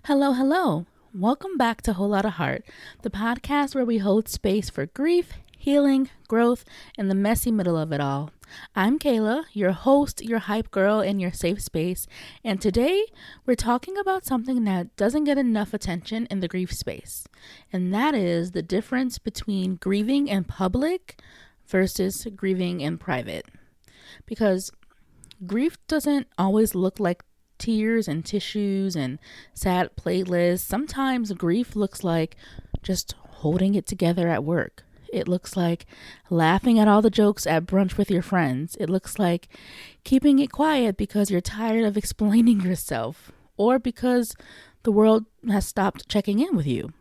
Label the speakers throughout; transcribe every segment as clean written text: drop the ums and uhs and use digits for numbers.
Speaker 1: Hello, hello. Welcome back to Whole Lotta Heart, the podcast where we hold space for grief, healing, growth, and the messy middle of it all. I'm Kayla, your host, your hype girl, and your safe space. And today we're talking about something that doesn't get enough attention in the grief space. And that is the difference between grieving in public versus grieving in private. Because grief doesn't always look like tears and tissues and sad playlists. Sometimes grief looks like just holding it together at work. It looks like laughing at all the jokes at brunch with your friends. It looks like keeping it quiet because you're tired of explaining yourself or because the world has stopped checking in with you.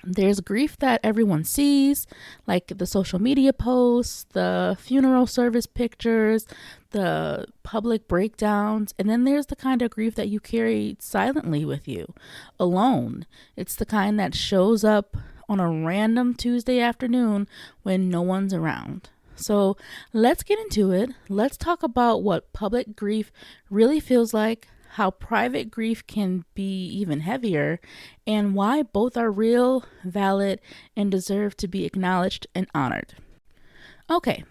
Speaker 1: There's grief that everyone sees, like the social media posts, the funeral service pictures, the public breakdowns. And then there's the kind of grief that you carry silently with you, alone. It's the kind that shows up on a random Tuesday afternoon when no one's around. So let's get into it. Let's talk about what public grief really feels like, how private grief can be even heavier, and why both are real, valid, and deserve to be acknowledged and honored. Okay,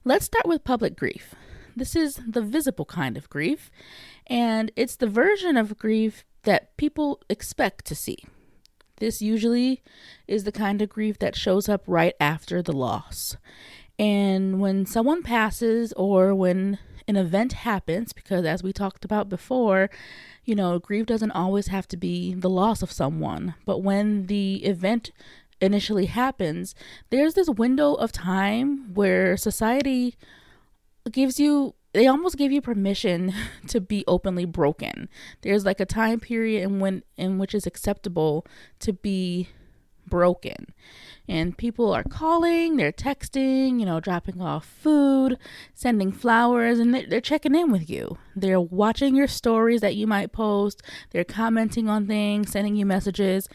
Speaker 1: let's start with public grief. This is the visible kind of grief, and it's the version of grief that people expect to see. This usually is the kind of grief that shows up right after the loss. And when someone passes or when an event happens, because as we talked about before, grief doesn't always have to be the loss of someone. But when the event initially happens, there's this window of time where society they almost give you permission to be openly broken. There's like a time period in which it's acceptable to be broken. And people are calling, they're texting, dropping off food, sending flowers, and they're checking in with you. They're watching your stories that you might post. They're commenting on things, sending you messages.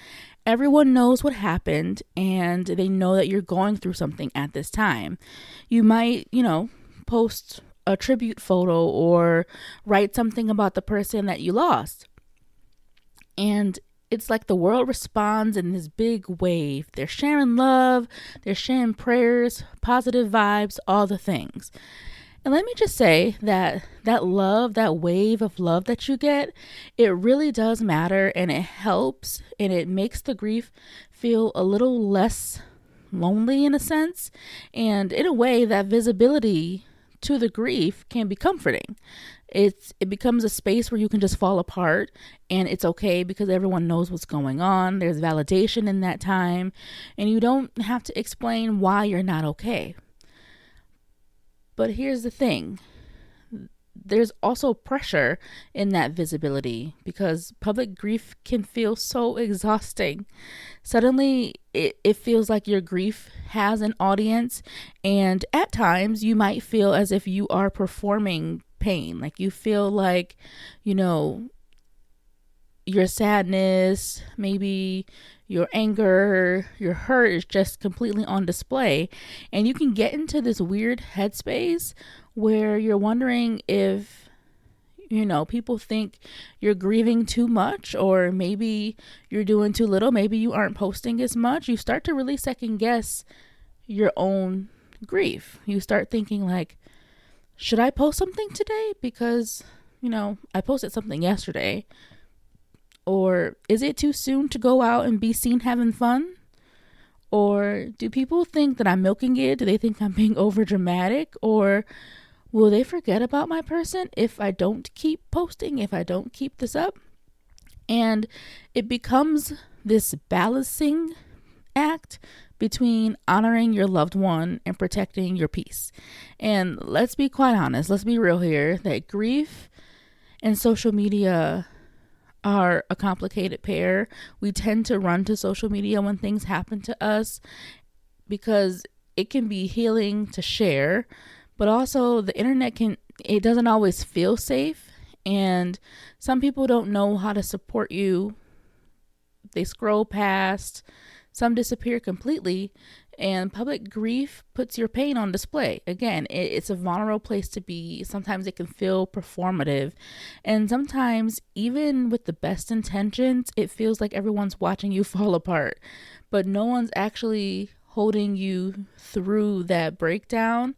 Speaker 1: Everyone knows what happened, and they know that you're going through something at this time. You might, post a tribute photo or write something about the person that you lost. And it's like the world responds in this big wave. They're sharing love, they're sharing prayers, positive vibes, all the things. And let me just say that love, that wave of love that you get, it really does matter, and it helps, and it makes the grief feel a little less lonely in a sense. And in a way, that visibility to the grief can be comforting. It becomes a space where you can just fall apart, and it's okay because everyone knows what's going on. There's validation in that time, and you don't have to explain why you're not okay. But here's the thing. There's also pressure in that visibility because public grief can feel so exhausting. Suddenly, it feels like your grief has an audience, and at times you might feel as if you are performing pain. Like you feel like, your sadness, maybe your anger, your hurt is just completely on display. And you can get into this weird headspace where you're wondering if, people think you're grieving too much, or maybe you're doing too little. Maybe you aren't posting as much. You start to really second guess your own grief. You start thinking like, should I post something today? Because, I posted something yesterday. Or is it too soon to go out and be seen having fun? Or do people think that I'm milking it? Do they think I'm being over dramatic? Or will they forget about my person if I don't keep posting, if I don't keep this up? And it becomes this balancing act between honoring your loved one and protecting your peace. And let's be quite honest, let's be real here, that grief and social media are a complicated pair. We tend to run to social media when things happen to us because it can be healing to share, but also the internet it doesn't always feel safe, and some people don't know how to support you. They scroll past, some disappear completely, And public grief puts your pain on display. Again, it's a vulnerable place to be. Sometimes it can feel performative. And sometimes, even with the best intentions, it feels like everyone's watching you fall apart. But no one's actually holding you through that breakdown.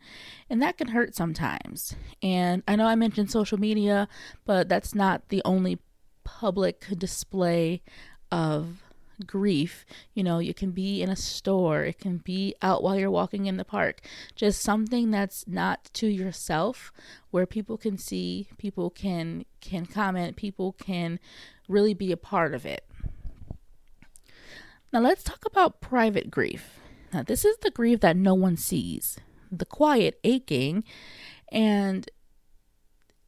Speaker 1: And that can hurt sometimes. And I know I mentioned social media, but that's not the only public display of grief. You can be in a store, it can be out while you're walking in the park, just something that's not to yourself, where people can see, people can comment, people can really be a part of it. Now let's talk about private grief. Now this is the grief that no one sees, the quiet aching, and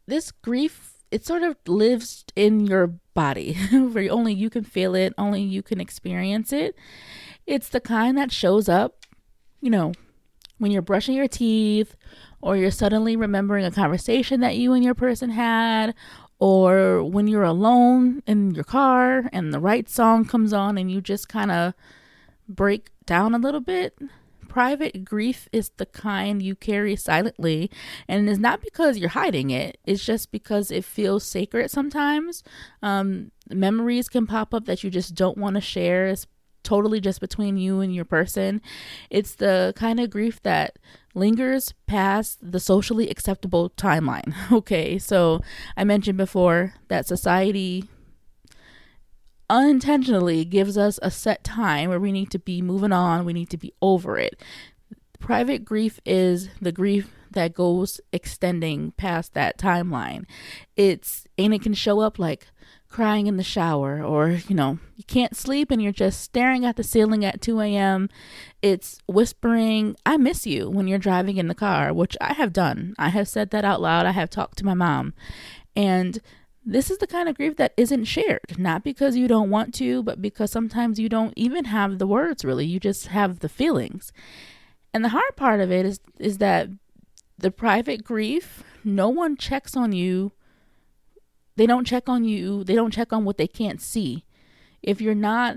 Speaker 1: this grief, it sort of lives in your body where only you can feel it, only you can experience it. It's the kind that shows up, when you're brushing your teeth, or you're suddenly remembering a conversation that you and your person had, or when you're alone in your car and the right song comes on and you just kind of break down a little bit. Private grief is the kind you carry silently, and it's not because you're hiding it. It's just because it feels sacred sometimes. Memories can pop up that you just don't want to share. It's totally just between you and your person. It's the kind of grief that lingers past the socially acceptable timeline. Okay, so I mentioned before that society unintentionally gives us a set time where we need to be moving on, we need to be over it. Private grief is the grief that goes extending past that timeline. It can show up like crying in the shower, or you can't sleep and you're just staring at the ceiling at 2 a.m. It's whispering I miss you when you're driving in the car, which I have done. I have said that out loud. I have talked to my mom. And this is the kind of grief that isn't shared, not because you don't want to, but because sometimes you don't even have the words, really. You just have the feelings. And the hard part of it is that the private grief, no one checks on you. They don't check on you. They don't check on what they can't see. If you're not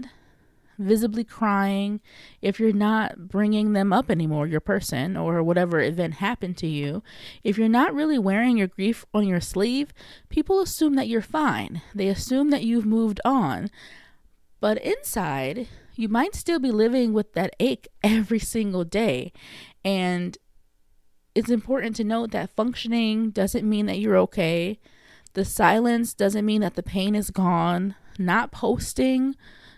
Speaker 1: visibly crying, if you're not bringing them up anymore, your person or whatever event happened to you, if you're not really wearing your grief on your sleeve, people assume that you're fine. They assume that you've moved on. But inside, you might still be living with that ache every single day. And it's important to note that functioning doesn't mean that you're okay. The silence doesn't mean that the pain is gone. Not posting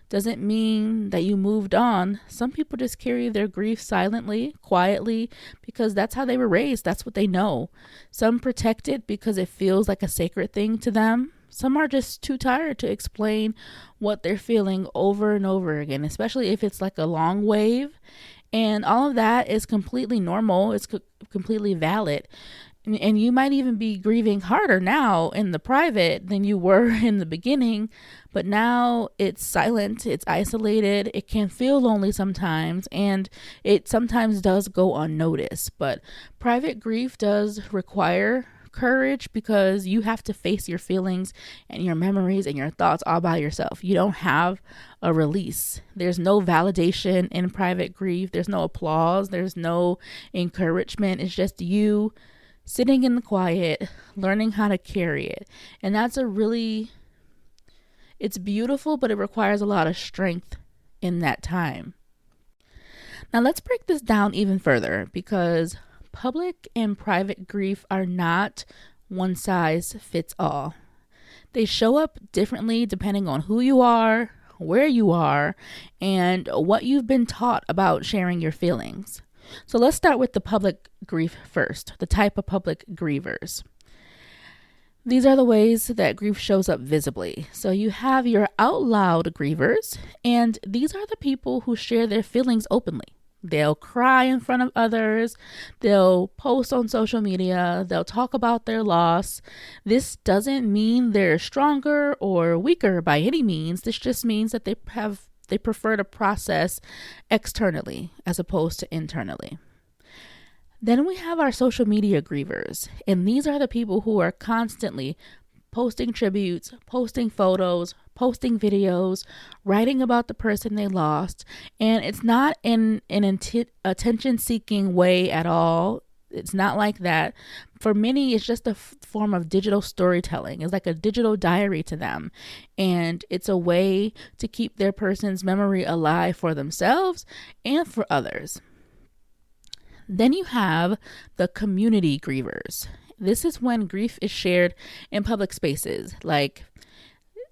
Speaker 1: doesn't mean that you moved on. Some people just carry their grief silently, quietly, because that's how they were raised. That's what they know. Some protect it because it feels like a sacred thing to them. Some are just too tired to explain what they're feeling over and over again, especially if it's like a long wave. And all of that is completely normal. It's completely valid. And you might even be grieving harder now in the private than you were in the beginning, but now it's silent, it's isolated, it can feel lonely sometimes, and it sometimes does go unnoticed. But private grief does require courage because you have to face your feelings and your memories and your thoughts all by yourself. You don't have a release. There's no validation in private grief. There's no applause. There's no encouragement. It's just you sitting in the quiet, learning how to carry it. And that's it's beautiful, but it requires a lot of strength in that time. Now let's break this down even further, because public and private grief are not one size fits all. They show up differently depending on who you are, where you are, and what you've been taught about sharing your feelings. So let's start with the public grief first, the type of public grievers. These are the ways that grief shows up visibly. So you have your out loud grievers, and these are the people who share their feelings openly. They'll cry in front of others. They'll post on social media. They'll talk about their loss. This doesn't mean they're stronger or weaker by any means. This just means that they prefer to process externally as opposed to internally. Then we have our social media grievers, and these are the people who are constantly posting tributes, posting photos, posting videos, writing about the person they lost. And it's not in an attention-seeking way at all. It's not like that. For many, it's just a form of digital storytelling. It's like a digital diary to them. And it's a way to keep their person's memory alive for themselves and for others. Then you have the community grievers. This is when grief is shared in public spaces. Like,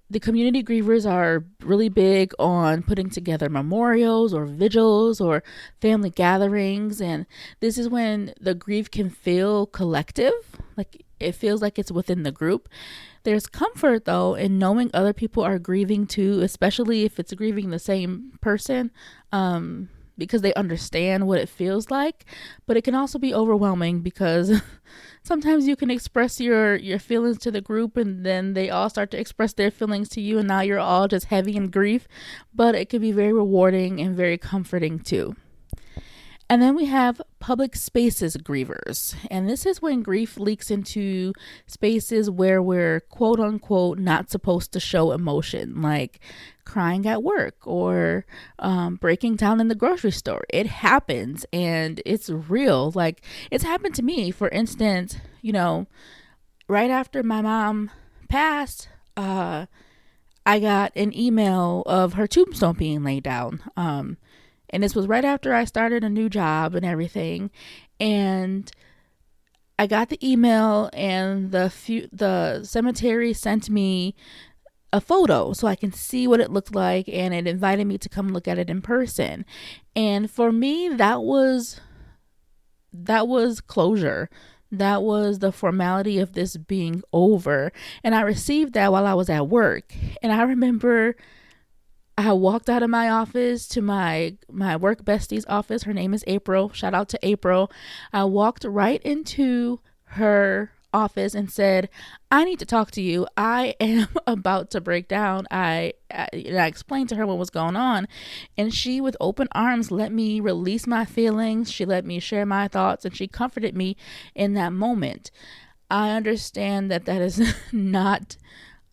Speaker 1: the community grievers are really big on putting together memorials or vigils or family gatherings. And this is when the grief can feel collective. Like, it feels like it's within the group. There's comfort, though, in knowing other people are grieving too, especially if it's grieving the same person. Because they understand what it feels like. But it can also be overwhelming because sometimes you can express your feelings to the group and then they all start to express their feelings to you, and now you're all just heavy in grief. But it can be very rewarding and very comforting too. And then we have public spaces grievers. And this is when grief leaks into spaces where we're quote unquote not supposed to show emotion, like crying at work or breaking down in the grocery store. It happens and it's real. Like, it's happened to me. For instance, right after my mom passed, I got an email of her tombstone being laid down. And this was right after I started a new job and everything. And I got the email, and the cemetery sent me a photo so I can see what it looked like, and it invited me to come look at it in person. And for me, that was closure. That was the formality of this being over. And I received that while I was at work. And I remember I walked out of my office to my work bestie's office. Her name is April. Shout out to April. I walked right into her office and said, I need to talk to you. I am about to break down. I explained to her what was going on, and she, with open arms, let me release my feelings. She let me share my thoughts, and she comforted me in that moment. I understand that is not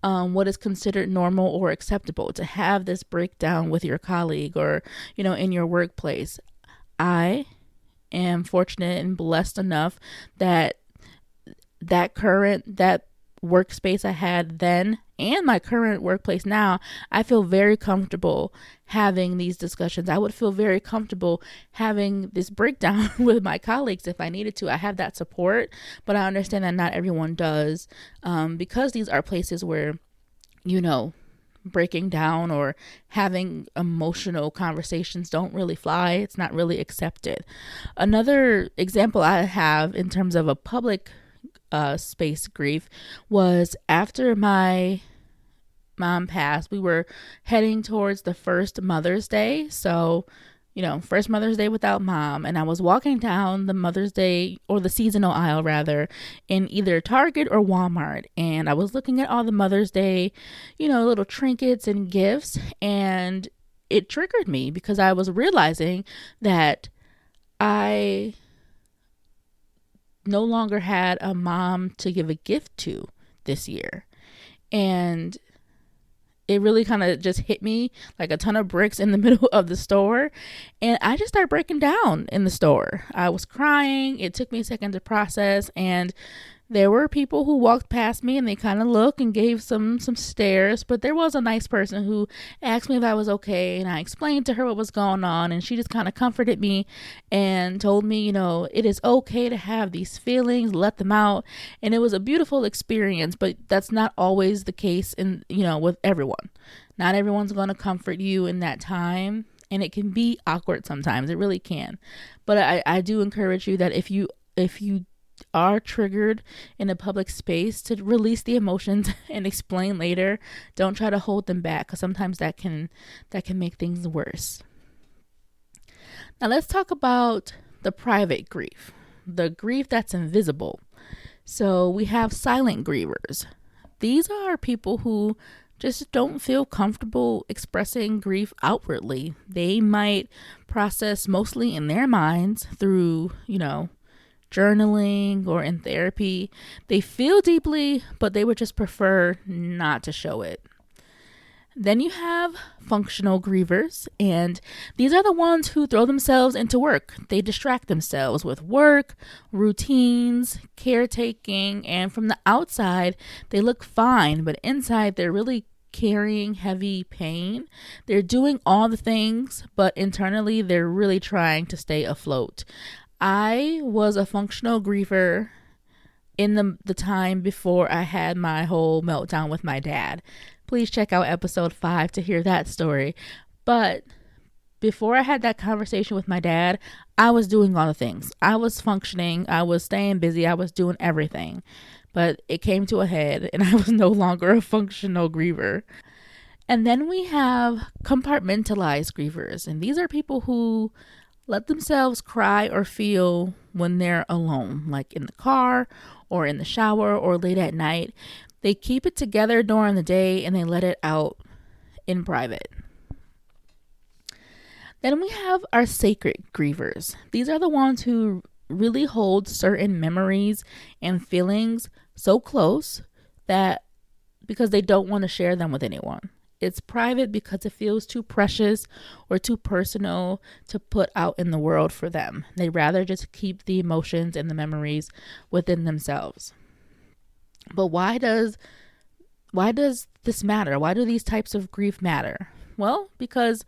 Speaker 1: what is considered normal or acceptable, to have this breakdown with your colleague or, in your workplace. I am fortunate and blessed enough that workspace I had then and my current workplace now, I feel very comfortable having these discussions. I would feel very comfortable having this breakdown with my colleagues if I needed to. I have that support, but I understand that not everyone does, because these are places where, breaking down or having emotional conversations don't really fly. It's not really accepted. Another example I have in terms of a public space grief was after my mom passed. We were heading towards the first Mother's Day. So, first Mother's Day without mom. And I was walking down the Mother's Day, or the seasonal aisle rather, in either Target or Walmart. And I was looking at all the Mother's Day, little trinkets and gifts. And it triggered me because I was realizing that I no longer had a mom to give a gift to this year. And it really kind of just hit me like a ton of bricks in the middle of the store. And I just started breaking down in the store. I was crying. It took me a second to process. And there were people who walked past me and they kind of looked and gave some stares. But there was a nice person who asked me if I was okay. And I explained to her what was going on. And she just kind of comforted me and told me, it is okay to have these feelings, let them out. And it was a beautiful experience. But that's not always the case with everyone. Not everyone's going to comfort you in that time. And it can be awkward sometimes. It really can. But I do encourage you that if you are triggered in a public space, to release the emotions and explain later. Don't try to hold them back, because sometimes that can make things worse. Now let's talk about the private grief, the grief that's invisible. So we have silent grievers. These are people who just don't feel comfortable expressing grief outwardly. They might process mostly in their minds through, journaling or in therapy. They feel deeply, but they would just prefer not to show it. Then you have functional grievers, and these are the ones who throw themselves into work. They distract themselves with work, routines, caretaking, and from the outside, they look fine, but inside, they're really carrying heavy pain. They're doing all the things, but internally, they're really trying to stay afloat. I was a functional griever in the time before I had my whole meltdown with my dad. Please check out episode 5 to hear that story. But before I had that conversation with my dad, I was doing all the things. I was functioning. I was staying busy. I was doing everything. But it came to a head and I was no longer a functional griever. And then we have compartmentalized grievers. And these are people who let themselves cry or feel when they're alone, like in the car or in the shower or late at night. They keep it together during the day and they let it out in private. Then we have our sacred grievers. These are the ones who really hold certain memories and feelings so close that because they don't want to share them with anyone. It's private because it feels too precious or too personal to put out in the world for them. They rather just keep the emotions and the memories within themselves. But why does this matter? Why do these types of grief matter? Well, because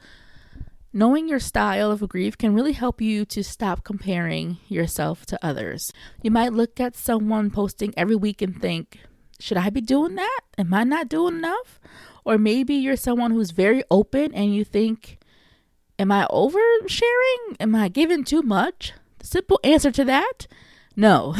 Speaker 1: knowing your style of grief can really help you to stop comparing yourself to others. You might look at someone posting every week and think, should I be doing that? Am I not doing enough? Or maybe you're someone who's very open and you think, am I oversharing? Am I giving too much? The simple answer to that, no.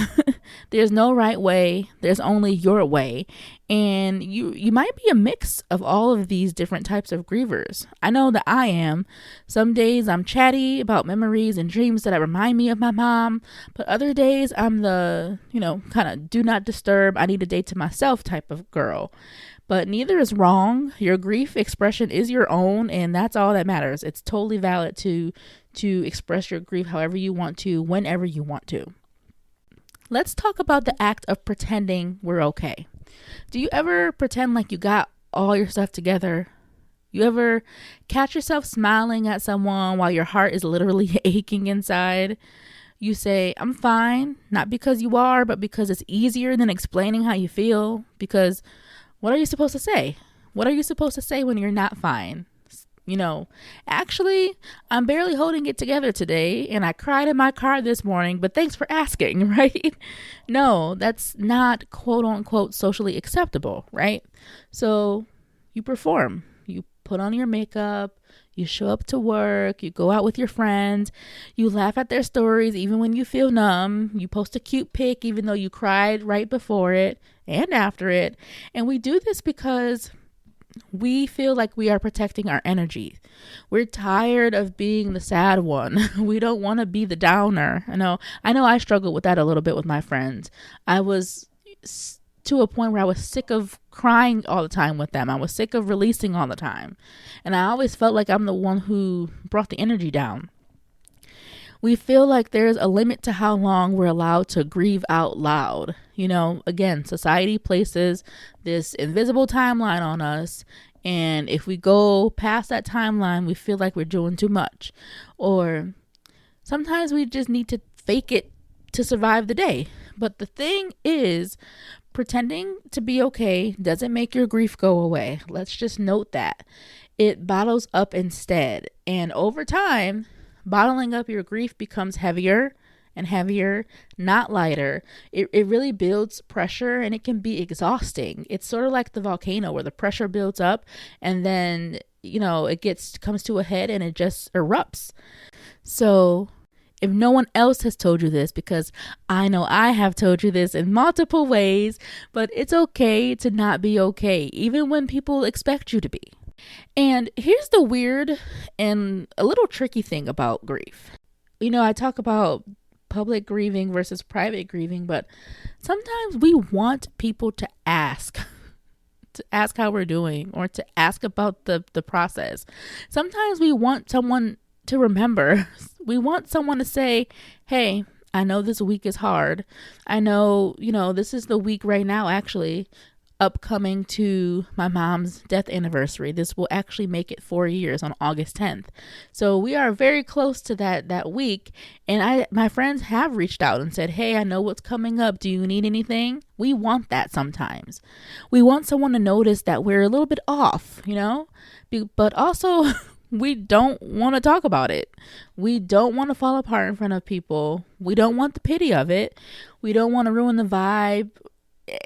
Speaker 1: There's no right way. There's only your way. And you might be a mix of all of these different types of grievers. I know that I am. Some days I'm chatty about memories and dreams that remind me of my mom. But other days I'm the, kind of do not disturb, I need a day to myself type of girl. But neither is wrong. Your grief expression is your own, and that's all that matters. It's totally valid to express your grief however you want to, whenever you want to. Let's talk about the act of pretending we're okay. Do you ever pretend like you got all your stuff together? You ever catch yourself smiling at someone while your heart is literally aching inside? You say, I'm fine, not because you are, but because it's easier than explaining how you feel. Because what are you supposed to say? What are you supposed to say when you're not fine? Actually, I'm barely holding it together today and I cried in my car this morning, but thanks for asking, right? No, that's not quote unquote socially acceptable, right? So you perform, you put on your makeup, you show up to work, you go out with your friends, you laugh at their stories even when you feel numb, you post a cute pic even though you cried right before it and after it. And we do this because we feel like we are protecting our energy. We're tired of being the sad one. We don't want to be the downer. I know I struggle with that a little bit with my friends. I was to a point where I was sick of crying all the time with them. I was sick of releasing all the time. And I always felt like I'm the one who brought the energy down. We feel like there's a limit to how long we're allowed to grieve out loud. Again, society places this invisible timeline on us. And if we go past that timeline, we feel like we're doing too much. Or sometimes we just need to fake it to survive the day. But the thing is, pretending to be okay doesn't make your grief go away. Let's just note that. It bottles up instead. And over time, bottling up your grief becomes heavier and heavier, not lighter. It really builds pressure and it can be exhausting. It's sort of like the volcano where the pressure builds up and then, it comes to a head and it just erupts. So if no one else has told you this, because I know I have told you this in multiple ways, but it's okay to not be okay, even when people expect you to be. And here's the weird and a little tricky thing about grief. I talk about public grieving versus private grieving, but sometimes we want people to ask how we're doing or to ask about the process. Sometimes we want someone to remember. We want someone to say, hey, I know this week is hard. I know, this is the week right now, actually, upcoming to my mom's death anniversary. This will actually make it 4 years on August 10th. So we are very close to that week. And my friends have reached out and said, hey, I know what's coming up. Do you need anything? We want that sometimes. We want someone to notice that we're a little bit off, but also we don't want to talk about it. We don't want to fall apart in front of people. We don't want the pity of it. We don't want to ruin the vibe.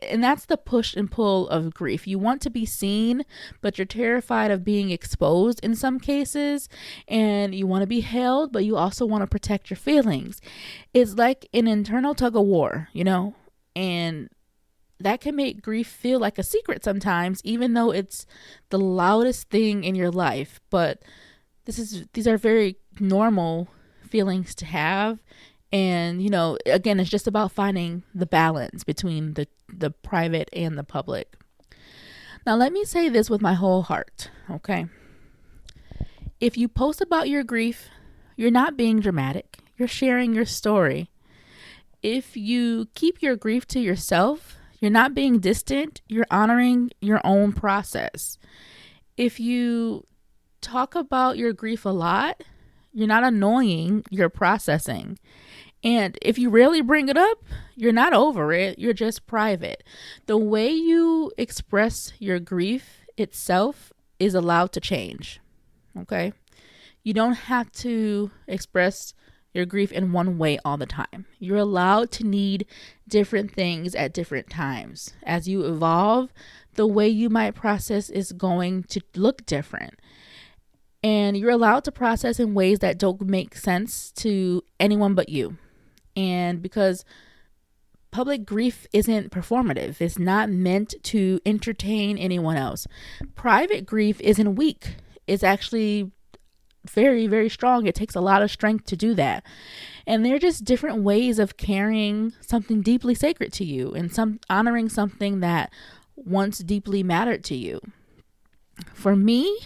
Speaker 1: And that's the push and pull of grief. You want to be seen, but you're terrified of being exposed in some cases, and you want to be held, but you also want to protect your feelings. It's like an internal tug of war, and that can make grief feel like a secret sometimes, even though it's the loudest thing in your life. But these are very normal feelings to have. And, again, it's just about finding the balance between the private and the public. Now, let me say this with my whole heart, okay? If you post about your grief, you're not being dramatic. You're sharing your story. If you keep your grief to yourself, you're not being distant. You're honoring your own process. If you talk about your grief a lot, you're not annoying, you're processing. And if you rarely bring it up, you're not over it, you're just private. The way you express your grief itself is allowed to change, okay? You don't have to express your grief in one way all the time. You're allowed to need different things at different times. As you evolve, the way you might process is going to look different. And you're allowed to process in ways that don't make sense to anyone but you. And because public grief isn't performative, it's not meant to entertain anyone else. Private grief isn't weak. It's actually very, very strong. It takes a lot of strength to do that. And they're just different ways of carrying something deeply sacred to you and honoring something that once deeply mattered to you. For me,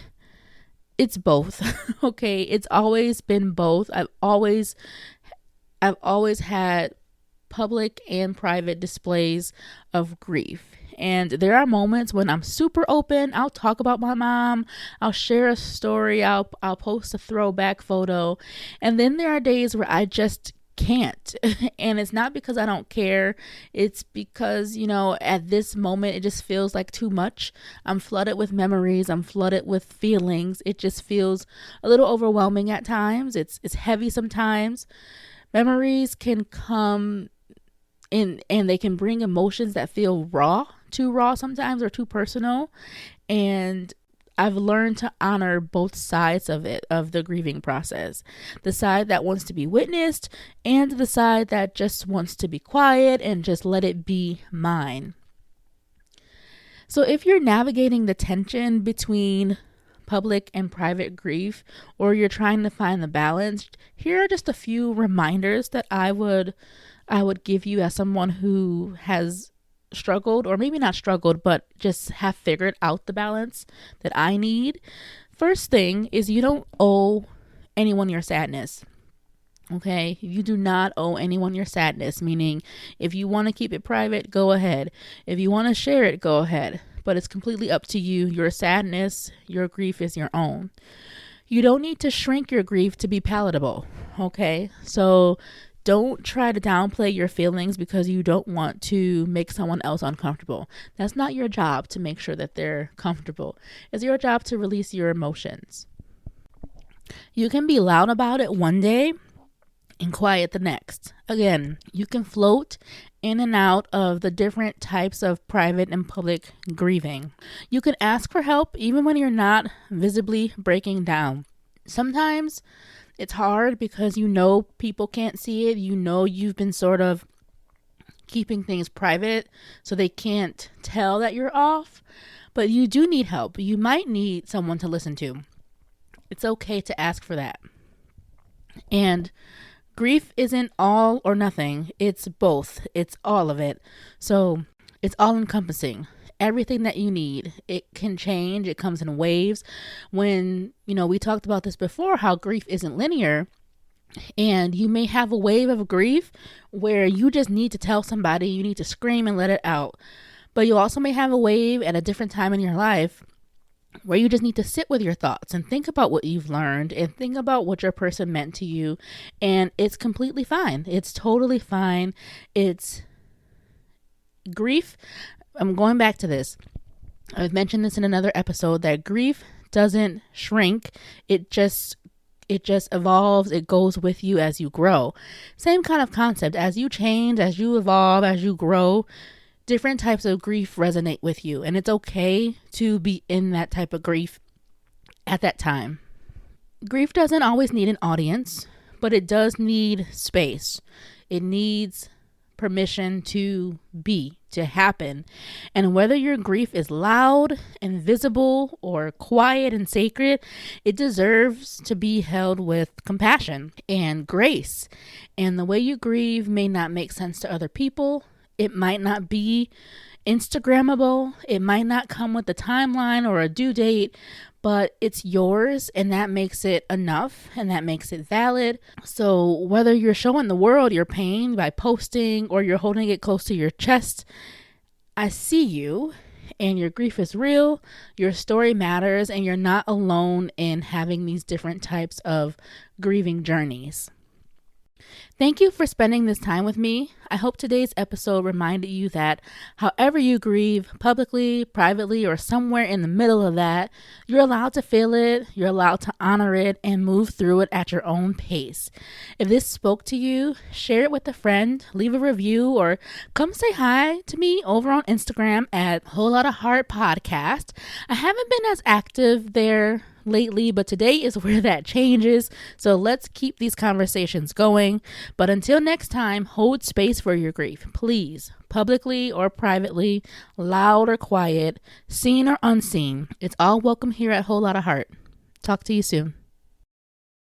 Speaker 1: it's both. Okay. It's always been both. I've always had public and private displays of grief. And there are moments when I'm super open. I'll talk about my mom. I'll share a story. I'll post a throwback photo. And then there are days where I just can't. And it's not because I don't care. It's because, at this moment, it just feels like too much. I'm flooded with memories. I'm flooded with feelings. It just feels a little overwhelming at times. It's heavy sometimes. Memories can come in and they can bring emotions that feel too raw sometimes, or too personal. And I've learned to honor both sides of the grieving process. The side that wants to be witnessed and the side that just wants to be quiet and just let it be mine. So if you're navigating the tension between public and private grief, or you're trying to find the balance, here are just a few reminders that I would give you as someone who has struggled, or maybe not struggled, but just have figured out the balance that I need. First thing is, you don't owe anyone your sadness. Okay, you do not owe anyone your sadness, meaning if you want to keep it private, go ahead. If you want to share it, go ahead. But it's completely up to you. Your sadness, your grief is your own. You don't need to shrink your grief to be palatable, okay? So don't try to downplay your feelings because you don't want to make someone else uncomfortable. That's not your job to make sure that they're comfortable. It's your job to release your emotions. You can be loud about it one day and quiet the next. Again, you can float in and out of the different types of private and public grieving. You can ask for help even when you're not visibly breaking down. Sometimes it's hard because people can't see it. You've been sort of keeping things private so they can't tell that you're off. But you do need help. You might need someone to listen to. It's okay to ask for that. And grief isn't all or nothing. It's both. It's all of it. So it's all encompassing. Everything that you need. It can change. It comes in waves. When, we talked about this before, how grief isn't linear. And you may have a wave of grief where you just need to tell somebody, you need to scream and let it out. But you also may have a wave at a different time in your life where you just need to sit with your thoughts and think about what you've learned and think about what your person meant to you. And it's completely fine. It's totally fine. It's grief. I'm going back to this. I've mentioned this in another episode that grief doesn't shrink. It just evolves. It goes with you as you grow. Same kind of concept. As you change, as you evolve, as you grow, different types of grief resonate with you. And it's okay to be in that type of grief at that time. Grief doesn't always need an audience, but it does need space. It needs permission to be, to happen. And whether your grief is loud and visible or quiet and sacred, it deserves to be held with compassion and grace. And the way you grieve may not make sense to other people. It might not be Instagrammable. It might not come with a timeline or a due date, but it's yours, and that makes it enough, and that makes it valid. So whether you're showing the world your pain by posting or you're holding it close to your chest, I see you, and your grief is real, your story matters, and you're not alone in having these different types of grieving journeys. Thank you for spending this time with me. I hope today's episode reminded you that however you grieve, publicly, privately, or somewhere in the middle of that, you're allowed to feel it, you're allowed to honor it, and move through it at your own pace. If this spoke to you, share it with a friend, leave a review, or come say hi to me over on Instagram at Whole Lotta Heart Podcast. I haven't been as active there lately, but today is where that changes. So let's keep these conversations going. But until next time, hold space for your grief, please, publicly or privately, loud or quiet, seen or unseen. It's all welcome here at Whole Lotta Heart. Talk to you soon.